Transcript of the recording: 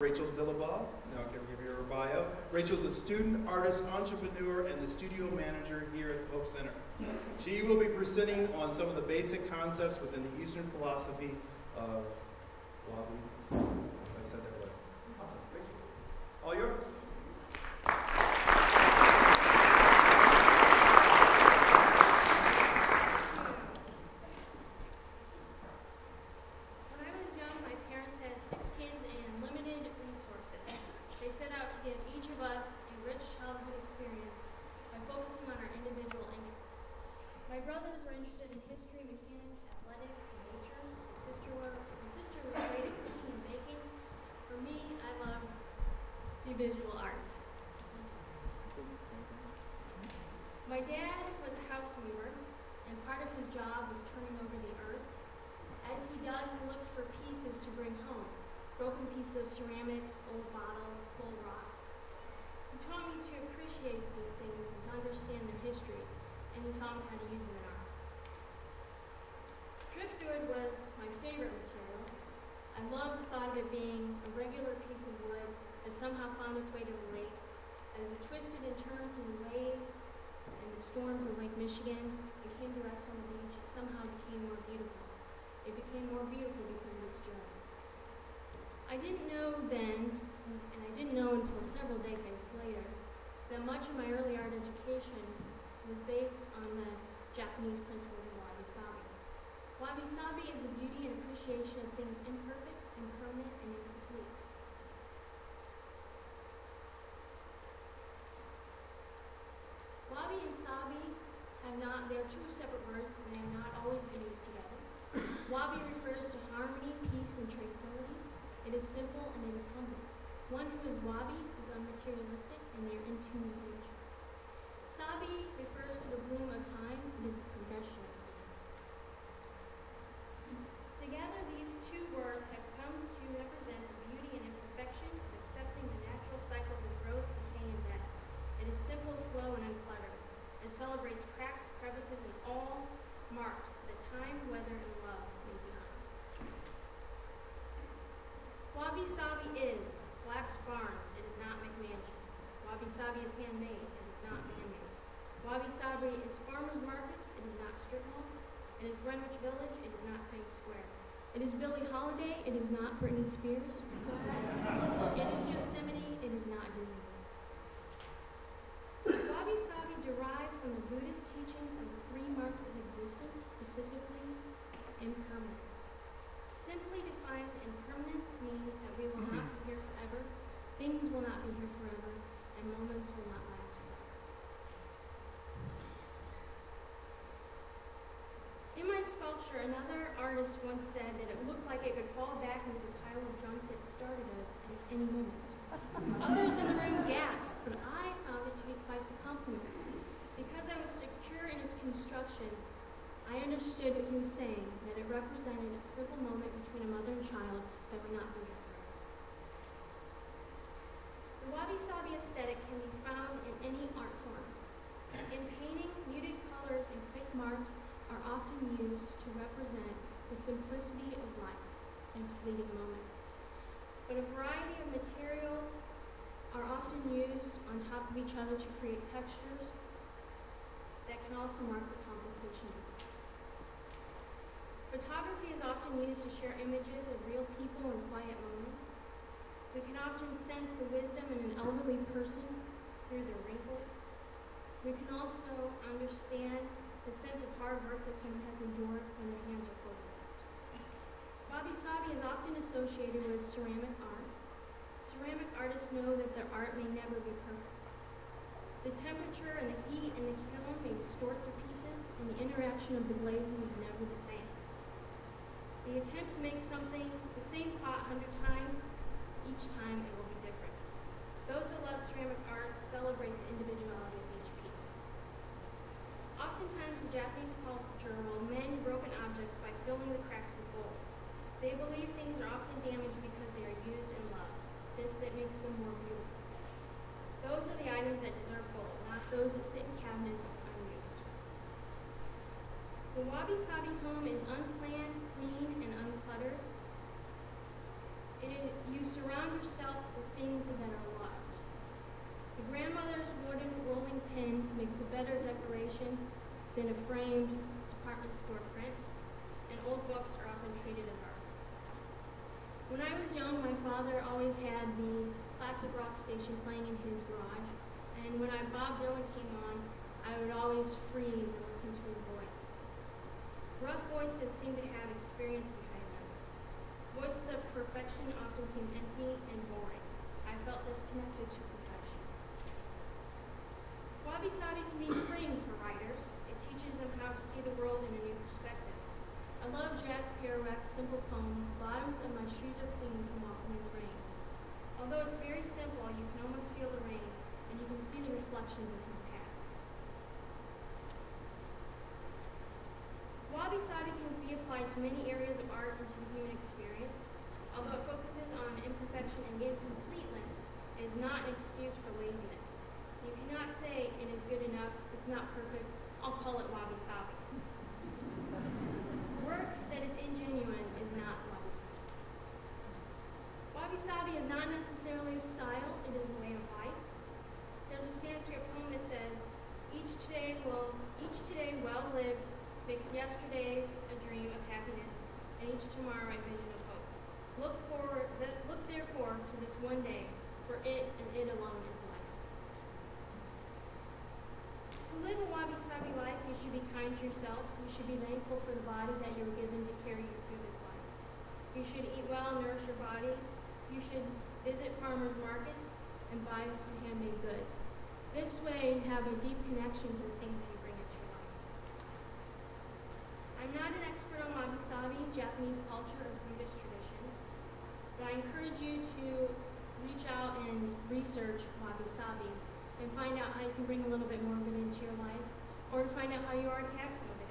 Rachel Dillabaugh. Now I can give you her bio. Rachel's a student, artist, entrepreneur, and the studio manager here at the Hope Center. She will be presenting on some of the basic concepts within the Eastern philosophy of Wabi Sabi. I said that right. Awesome. Thank you. All yours. My brothers were interested in history, mechanics, athletics, and nature. My sister was great at cooking and baking. For me, I love the visual arts. My dad was a house weaver, and part of his job was turning over the earth. As he dug, he looked for pieces to bring home, broken pieces of ceramics, old bottles, cold rocks. He taught me to appreciate these things and to understand their history, and he taught me how to use them in art. Driftwood was my favorite material. I loved the thought of it being a regular piece of wood that somehow found its way to the lake. As it twisted and turned in the waves and the storms of Lake Michigan, it came to rest on the beach. It somehow became more beautiful. It became more beautiful because of its journey. I didn't know then, and I didn't know until several decades later, that much of my early art education was based on the Japanese principles of Wabi Sabi. Wabi Sabi is the beauty and appreciation of things imperfect, impermanent, and incomplete. Wabi and Sabi they are two separate words, and they have not always been used together. Wabi refers to harmony, peace, and tranquility. It is simple and it is humble. One who is Wabi is unmaterialistic, and they are in tune with nature. Sabi refers to the bloom of time. It is the progression of things. Together, these two words have come to represent the beauty and imperfection of accepting the natural cycles of growth, decay, and death. It is simple, slow, and uncluttered. It celebrates cracks, crevices, and all marks that time, weather, and love leave behind. Wabi Sabi is collapsed barns. It is not McMansions. Wabi Sabi is handmade. It is not man-made. Wabi Sabi is farmers markets. It is not strip malls. It is Greenwich Village. It is not Times Square. It is Billie Holiday. It is not Britney Spears. It is Yosemite. It is not Disney. Wabi Sabi derived from the Buddhist teachings of the three marks of existence, specifically impermanence. Simply defined, impermanence means that we will not be here forever, things will not be here forever, and moments will not last forever. In my sculpture, another artist once said that it looked like it could fall back into the pile of junk that started us at any moment. Others in the room gasped, but I found it to be quite the compliment. Because I was secure in its construction, I understood what he was saying, that it represented a simple moment between a mother and child that would not be here forever. The Wabi Sabi aesthetic can be found in any art form. In painting, muted colors and quick marks are often used to represent the simplicity of life and fleeting moments. But a variety of materials are often used on top of each other to create textures that can also mark the complication of life. Photography is often used to share images of real people in quiet moments. We can often sense the wisdom in an elderly person through their wrinkles. We can also understand the sense of hard work that someone has endured when their hands are photographed. Wabi Sabi is often associated with ceramic art. Ceramic artists know that their art may never be perfect. The temperature and the heat in the kiln may distort the pieces, and the interaction of the glazing is never the same. The attempt to make something the same pot 100 times, each time it will be different. Those that love ceramic art celebrate the individuality of each piece. Oftentimes, the Japanese culture will mend broken objects by filling the cracks with gold. They believe things are often damaged because they are used in love. This that makes them more beautiful. Those are the items that deserve gold, not those that sit in cabinets unused. The Wabi Sabi home is unplanned, clean, and uncluttered. You surround yourself with things that are loved. A grandmother's wooden rolling pin makes a better decoration than a framed department store print, and old books are often treated as art. When I was young, my father always had the classic rock station playing in his garage, and when Bob Dylan came on, I would always freeze and listen to his voice. Rough voices seem to have experience behind them. Voices of perfection often seem empty and boring. I felt disconnected to perfection. Wabi Sabi can be freeing for writers. It teaches them how to see the world in a new perspective. I love Jack Kerouac's simple poem, "Bottoms of My Shoes Are Clean from Walking in the Rain." Although it's very simple, you can almost feel the rain, and you can see the reflections of his path. Wabi Sabi can be applied to many areas of art and to the human experience. Although it focuses on imperfection and incompleteness, it is not an excuse for laziness. You cannot say it is good enough, it's not perfect, I'll call it Wabi Sabi. Work that is ingenuine is not Wabi Sabi. Wabi Sabi is not necessarily a style, it is a way of life. There's a Sanskrit poem that says, each today well lived makes yesterday's a dream of happiness, and each tomorrow a vision of hope. Look therefore to this one day, for it and it alone is life. To live a Wabi Sabi life, you should be kind to yourself. You should be thankful for the body that you were given to carry you through this life. You should eat well and nourish your body. You should visit farmers markets and buy handmade goods. This way, you have a deep connection to the things that you bring into your life. I'm not an expert on Wabi Sabi, Japanese culture, or Buddhist traditions, but I encourage you to reach out and research Wabi Sabi and find out how you can bring a little bit more of it into your life, or to find out how you already have some of it